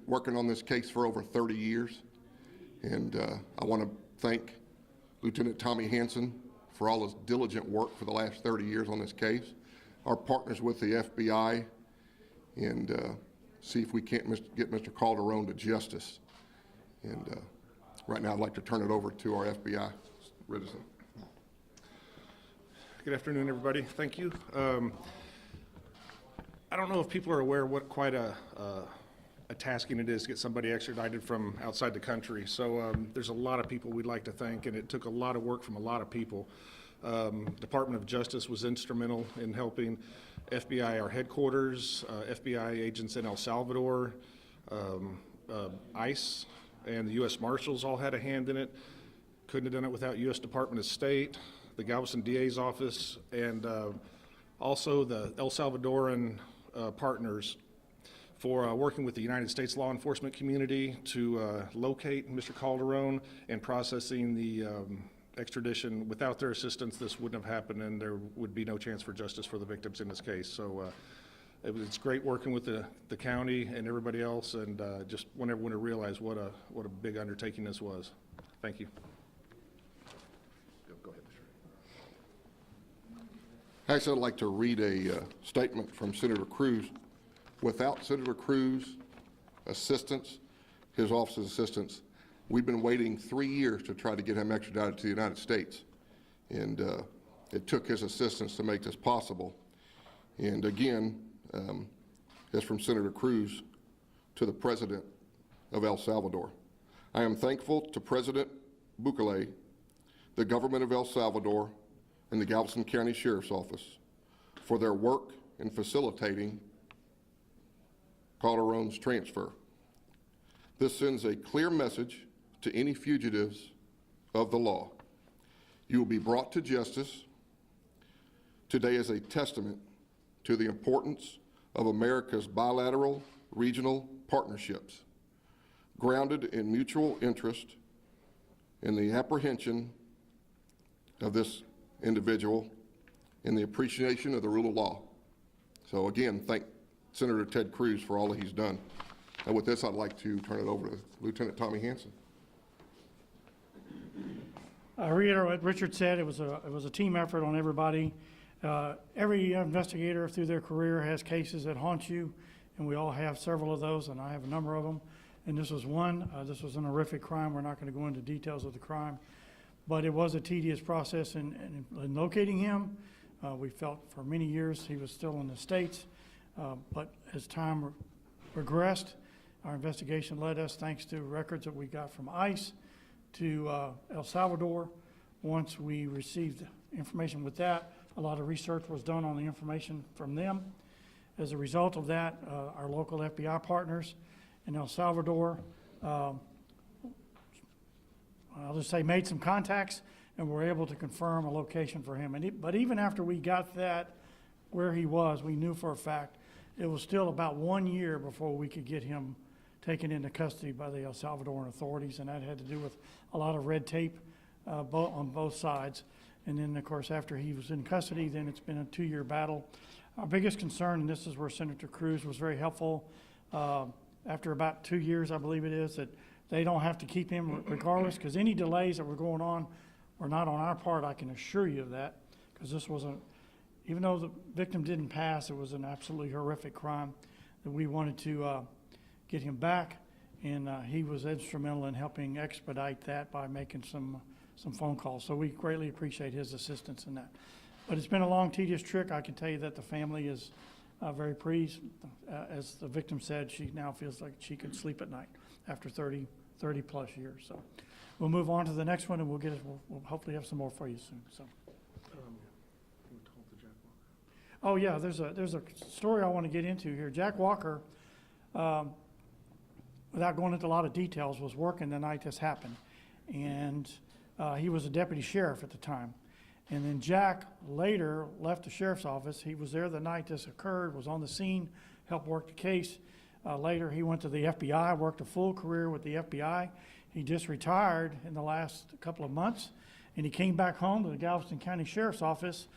working on this case for over 30 years, and I want to thank Lieutenant Tommy Hanson for all his diligent work for the last 30 years on this case, our partners with the FBI, and see if we can't get Mr. Calderon to justice. And right now I'd like to turn it over to our FBI citizen. Good afternoon, everybody. Thank you. I don't know if people are aware what quite a tasking it is to get somebody extradited from outside the country. So there's a lot of people we'd like to thank, and it took a lot of work from a lot of people. Department of Justice was instrumental in helping FBI, our headquarters, FBI agents in El Salvador, ICE, and the U.S. Marshals all had a hand in it. Couldn't have done it without U.S. Department of State, the Galveston DA's office, and also the El Salvadoran partners for working with the United States law enforcement community to locate Mr. Calderon and processing the extradition. Without their assistance, this wouldn't have happened, and there would be no chance for justice for the victims in this case. So it's great working with the county and everybody else, and just want everyone to realize what a big undertaking this was. Thank you. Go ahead, Mr. Actually, I'd like to read a statement from Senator Cruz. Without Senator Cruz' assistance, his office's assistance, we've been waiting 3 years to try to get him extradited to the United States. And it took his assistance to make this possible. And again, as from Senator Cruz to the President of El Salvador. I am thankful to President Bukele, the government of El Salvador, and the Galveston County Sheriff's Office for their work in facilitating Calderon's transfer. This sends a clear message to any fugitives of the law. You will be brought to justice. Today is a testament to the importance of America's bilateral regional partnerships, grounded in mutual interest in the apprehension of this individual and the appreciation of the rule of law. So again, thank Senator Ted Cruz for all that he's done. And with this, I'd like to turn it over to Lieutenant Tommy Hanson. I reiterate what Richard said. It was a team effort on everybody. Every investigator through their career has cases that haunt you, and we all have several of those, and I have a number of them. And this was one. This was an horrific crime. We're not going to go into details of the crime, but it was a tedious process in locating him. We felt for many years he was still in the States, but as time progressed, our investigation led us, thanks to records that we got from ICE, to El Salvador. Once we received information with that, a lot of research was done on the information from them. As a result of that, our local FBI partners in El Salvador, I'll just say, made some contacts and were able to confirm a location for him. But even after we got that, where he was, we knew for a fact it was still about 1 year before we could get him taken into custody by the El Salvadoran authorities, and that had to do with a lot of red tape on both sides. And then, of course, after he was in custody, then it's been a 2-year battle. Our biggest concern, and this is where Senator Cruz was very helpful, after about 2 years, I believe it is, that they don't have to keep him regardless, because any delays that were going on were not on our part, I can assure you of that, because this was even though the victim didn't pass, it was an absolutely horrific crime that we wanted to get him back, and he was instrumental in helping expedite that by making some phone calls. So we greatly appreciate his assistance in that. But it's been a long, tedious trek. I can tell you that the family is very pleased. As the victim said, she now feels like she can sleep at night after 30 plus years. So we'll move on to the next one, and we'll hopefully have some more for you soon. So. Oh yeah, there's a story I want to get into here. Jack Walker, without going into a lot of details, was working the night this happened, and he was a deputy sheriff at the time. And then Jack later left the sheriff's office. He was there the night this occurred, was on the scene, helped work the case. Later, he went to the FBI, worked a full career with the FBI. He just retired in the last couple of months, and he came back home to the Galveston County Sheriff's Office.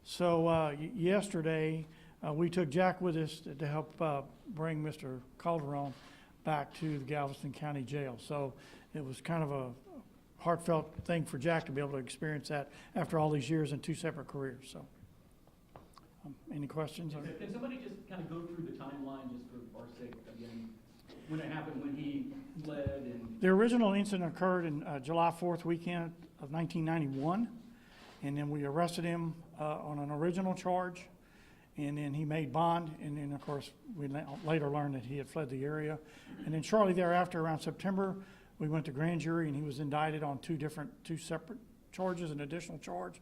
So yesterday, we took Jack with us to help bring Mr. Calderon back to the Galveston County Jail. So it was kind of a heartfelt thing for Jack to be able to experience that after all these years in two separate careers. So, any questions? Can somebody just kind of go through the timeline, just for our sake, again, when it happened, when he fled, and The original incident occurred in July 4th weekend of 1991, and then we arrested him on an original charge, and then he made bond, and then, of course, we later learned that he had fled the area. And then shortly thereafter, around September, we went to grand jury, and he was indicted on two separate charges, an additional charge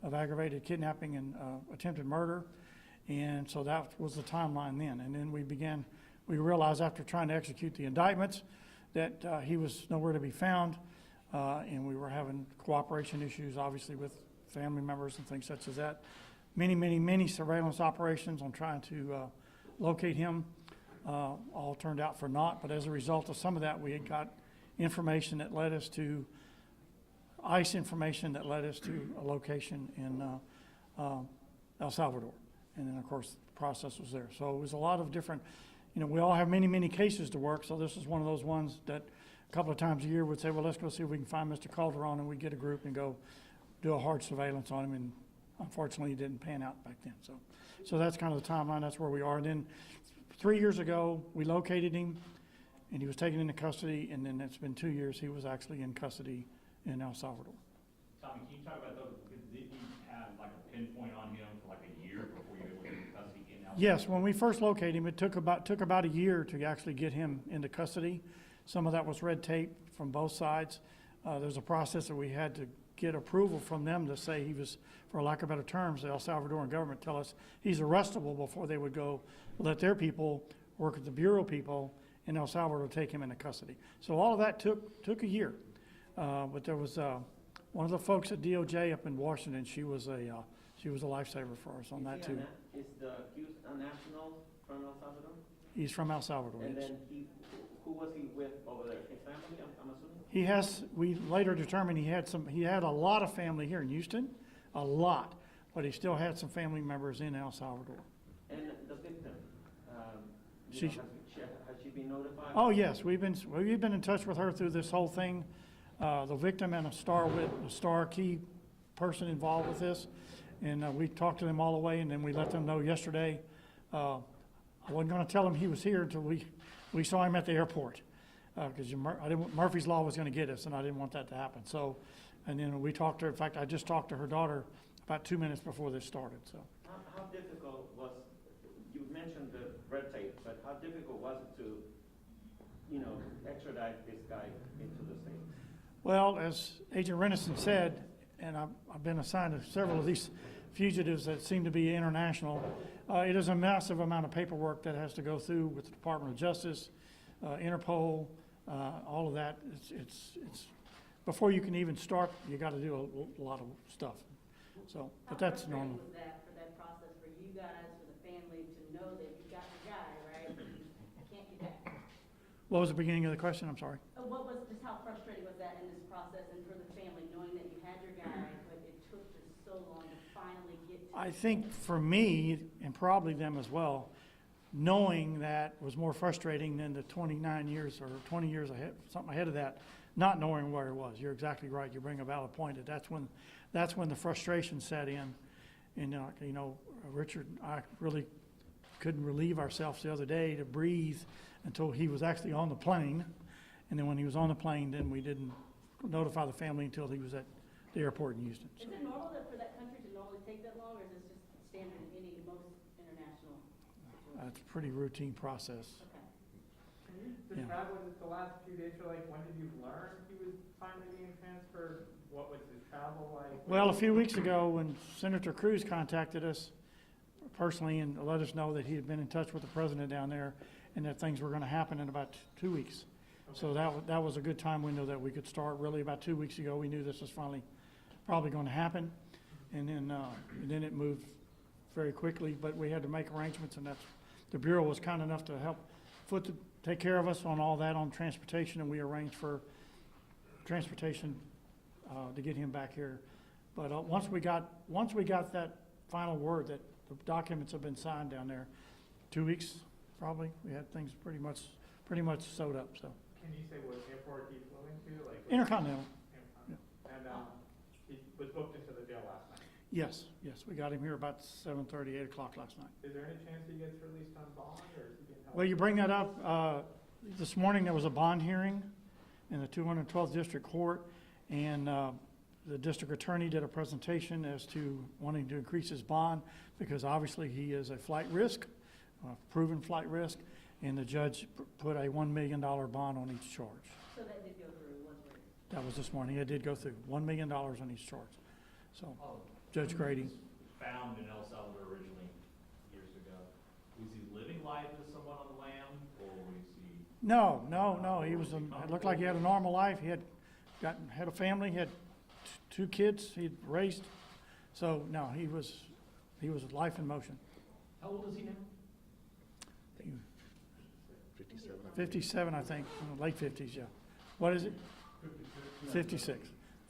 of aggravated kidnapping and attempted murder. And so that was the timeline then. And then we realized after trying to execute the indictments that he was nowhere to be found, and we were having cooperation issues, obviously, with family members and things such as that. Many surveillance operations on trying to locate him all turned out for naught. But as a result of some of that, we had got information that led us to ICE information that led us to a location in El Salvador. And then, of course, the process was there. So it was a lot of different, we all have many cases to work. So this is one of those ones that a couple of times a year would say, well, let's go see if we can find Mr. Calderon, and we'd get a group and go do a hard surveillance on him. And unfortunately, it didn't pan out back then. So that's kind of the timeline. That's where we are. And then 3 years ago, we located him, and he was taken into custody. And then it's been 2 years. He was actually in custody in El Salvador. Tommy, can you talk about those? Did you have like a pinpoint on him for like a year before you were able to get custody in El Salvador? Yes, when we first located him, it took about a year to actually get him into custody. Some of that was red tape from both sides. There's a process that we had to get approval from them to say he was, for lack of better terms, the El Salvadoran government tell us he's arrestable before they would go let their people work with the Bureau people in El Salvador to take him into custody. So all of that took a year. But there was one of the folks at DOJ up in Washington. She was a lifesaver for us on that too. Is the accused a national from El Salvador? He's from El Salvador. And Yes. then who was he with over there? His family, I'm assuming? He has. We later determined he had a lot of family here in Houston, a lot, but he still had some family members in El Salvador. And the victim, She- has she been notified? Oh yes, we've been in touch with her through this whole thing. The victim and a star key person involved with this, and we talked to them all the way, and then we let them know yesterday. I wasn't going to tell them he was here until we saw him at the airport, because Murphy's Law was going to get us, and I didn't want that to happen. So, and then we talked to her. In fact, I just talked to her daughter about 2 minutes before this started. So. How difficult was, you mentioned the red tape, but how difficult was it to, extradite this guy into the States? Well, as Agent Renison said, and I've been assigned to several of these fugitives that seem to be international, it is a massive amount of paperwork that has to go through with the Department of Justice, Interpol, all of that. It's before you can even start, you got to do a lot of stuff. So, but that's normal. How frustrating was that for that process for you guys, for the family, to know that you got your guy, right? I can't get back. What was the beginning of the question? I'm sorry. Just how frustrating was that in this process and for the family, knowing that you had your guy, but it took just so long to finally get to I think for me, and probably them as well, knowing that was more frustrating than the 29 years or 20 years ahead, something ahead of that, not knowing where it was. You're exactly right. You bring a valid point. That's when the frustration set in. And, Richard, I really couldn't relieve ourselves the other day to breathe until he was actually on the plane. And then when he was on the plane, then we didn't notify the family until he was at the airport in Houston. Is it normal for that country to normally take that long, or is this just standard in most international situations? It's a pretty routine process. Okay. Can you describe what the last few days were like? When did you learn he was finally being transferred? What was his travel like? Well, a few weeks ago, when Senator Cruz contacted us personally and let us know that he had been in touch with the president down there and that things were going to happen in about 2 weeks. Okay. So that was a good time window that we could start. Really, about 2 weeks ago, we knew this was finally probably going to happen. And then it moved very quickly, but we had to make arrangements, and the Bureau was kind enough to help take care of us on all that on transportation, and we arranged for transportation to get him back here. But once we got that final word that the documents have been signed down there, 2 weeks probably, we had things pretty much pretty much sewed up, so. Can you say what airport he flew into, like? Intercontinental, And, he was booked into the jail last night. yes, we got him here about 7:30, 8 o'clock last night. Is there any chance he gets released on bond, or is he being held? Well, you bring that up, this morning there was a bond hearing in the 212th District Court, and the district attorney did a presentation as to wanting to increase his bond, because obviously he is a flight risk, proven flight risk, and the judge put a $1 million bond on each charge. So that did go through, wasn't it? That was this morning, it did go through, $1 million on each charge. So, Oh, Judge Grady, found in El Salvador originally years ago. Was he living life as someone on the lam, or was he? no, he was, it looked like he had a normal life, he had a family, he had two kids he'd raised, so, no, he was life in motion. How old is he now? 57, I think, late 50s, yeah. What is it? 56.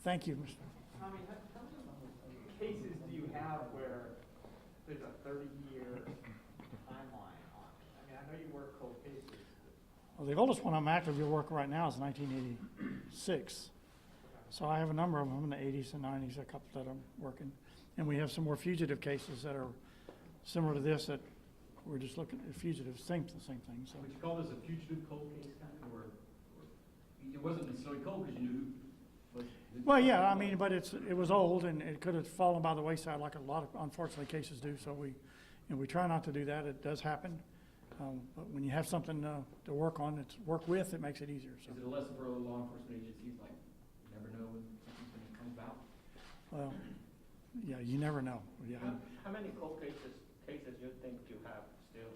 Thank you, Mr. Tommy, how many cases do you have where there's a 30-year timeline on it? I mean, I know you work cold cases. Well, the oldest one I'm actively working right now is 1986. So I have a number of them in the 80s and 90s, a couple that I'm working. And we have some more fugitive cases that are similar to this, that we're just looking at fugitives, same thing, so. Would you call this a fugitive cold case kind of, or it wasn't necessarily cold because you knew who, but. Well, yeah, I mean, but it was old, and it could have fallen by the wayside like a lot of, unfortunately, cases do, so we try not to do that. It does happen. But when you have something to work on, work with, it makes it easier, so. Is it a lesson for other law enforcement agencies, like, you never know when something's going to come about? Well, yeah, you never know, yeah. How many cold cases you think you have still?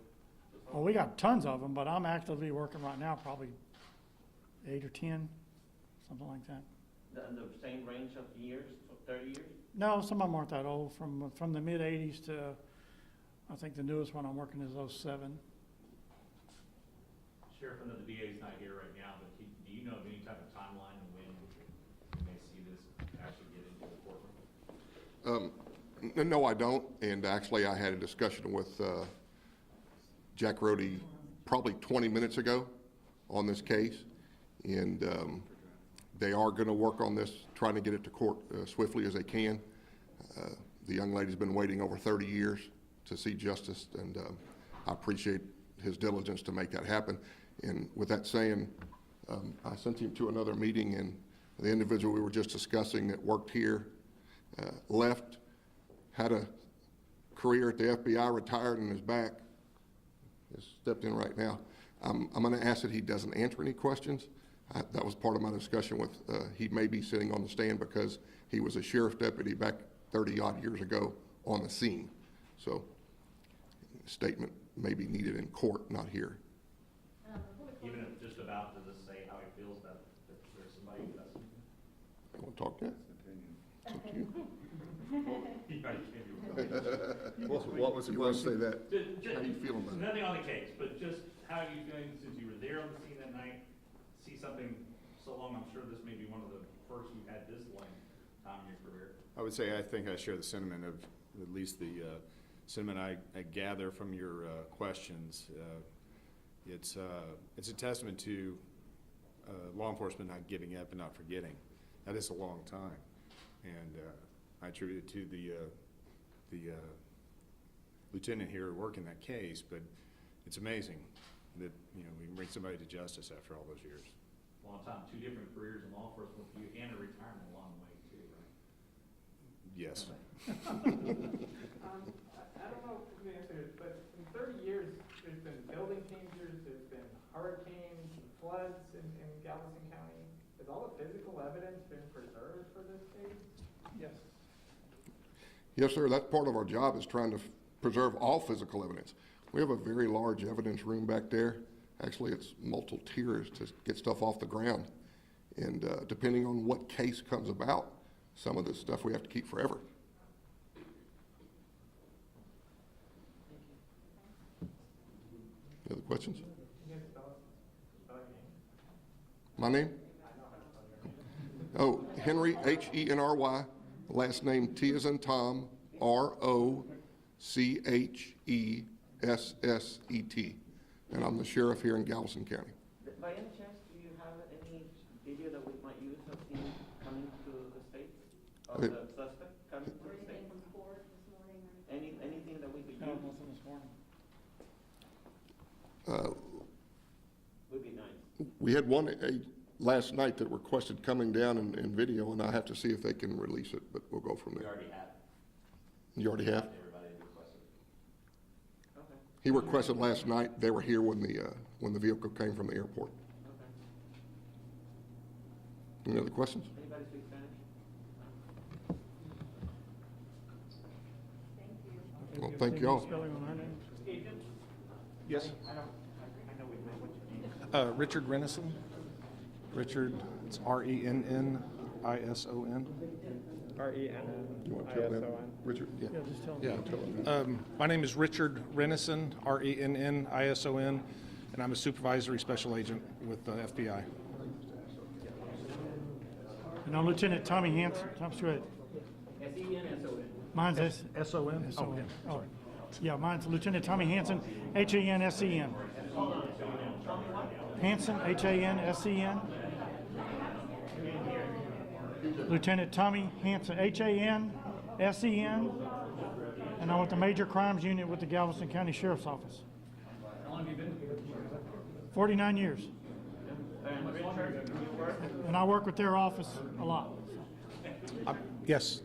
Well, we got tons of them, but I'm actively working right now, probably 8 or 10, something like that. In the same range of years, so 30 years? No, some of them aren't that old, from the mid-'80s to, I think the newest one I'm working is 07. Sheriff, I know the DA's not here right now, but do you know of any type of timeline on when we may see this actually get into the courtroom? No, I don't, and actually I had a discussion with Jack Rody probably 20 minutes ago on this case, and they are going to work on this, trying to get it to court swiftly as they can. The young lady's been waiting over 30 years to see justice, and I appreciate his diligence to make that happen. And with that saying, I sent him to another meeting, and the individual we were just discussing that worked here left, had a career at the FBI, retired, and is back. Just stepped in right now. I'm going to ask that he doesn't answer any questions. That was part of my discussion with, he may be sitting on the stand because he was a sheriff deputy back 30-odd years ago on the scene. So statement may be needed in court, not here. Even if just about to just say how he feels that there's somebody who doesn't. You want to talk to him? It's up to you. He probably can't do it. What was it? You want to say that? Just, How do you feel about it? Nothing on the case, but just how are you feeling since you were there on the scene that night? See something so long, I'm sure this may be one of the first you've had this long time in your career. I would say I think I share the sentiment of at least the sentiment I gather from your questions. It's a testament to law enforcement not giving up and not forgetting. That is a long time, and I attribute it to the lieutenant here working that case. But it's amazing that we can bring somebody to justice after all those years. Long time, 2 different careers in law enforcement for you, and a retirement along the way too, right? Yes. I don't know if you answered it, but in 30 years, there's been building changes, there's been hurricanes, and floods in Galveston County. Has all the physical evidence been preserved for this case? Yes. Yes, sir. That's part of our job, is trying to preserve all physical evidence. We have a very large evidence room back there. Actually, it's multiple tiers to get stuff off the ground. And depending on what case comes about, some of this stuff we have to keep forever. Any other questions? Can you guys spell your name? My name? Oh, Henry, Henry, last name T as in Tom, Rocchesset. And I'm the sheriff here in Galveston County. you have any video that we might use of him coming to the States? Of Okay. the suspect coming to Or the anything States? from court this morning or anything? Anything that we could No, use nothing this morning. would be nice. We had one last night that requested coming down in video, and I have to see if they can release it, but we'll go from there. already have. You already have? Everybody requested. Okay, He requested last night. They were here when the vehicle came from the airport. okay. Any other questions? Anybody speak Spanish? Thank you. Well, thank you all. Spelling on her name? Yes. I know we met, what's your name? Richard Renison. Richard, it's Rennison. You want to tell them, Richard? Yeah, just tell Yeah. them. My name is Richard Renison, Rennison, and I'm a supervisory special agent with the FBI. And I'm Lieutenant Tommy Hanson. Tom Stewart. S-E-N-S-O-N. Mine's S-O-N? S-O-N. Oh, yeah, mine's Lieutenant Tommy Hanson, Hansen. Hanson, Hansen. Lieutenant Tommy Hanson, Hansen. And I'm with the Major Crimes Unit with the Galveston County Sheriff's Office. How long have you been here? 49 years. And Richard, you work, And I work with their office a lot. Yes,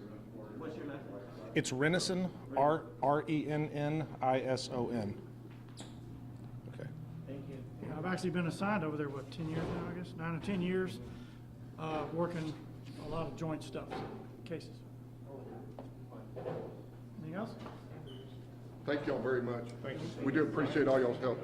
what's your last name? it's Renison, Rennison. Okay. Thank you. Yeah, I've actually been assigned over there, what, 10 years now, I guess? 9 or 10 years, working a lot of joint stuff, cases. Anything else? Thank y'all very much. Thank you. We do appreciate all y'all's help.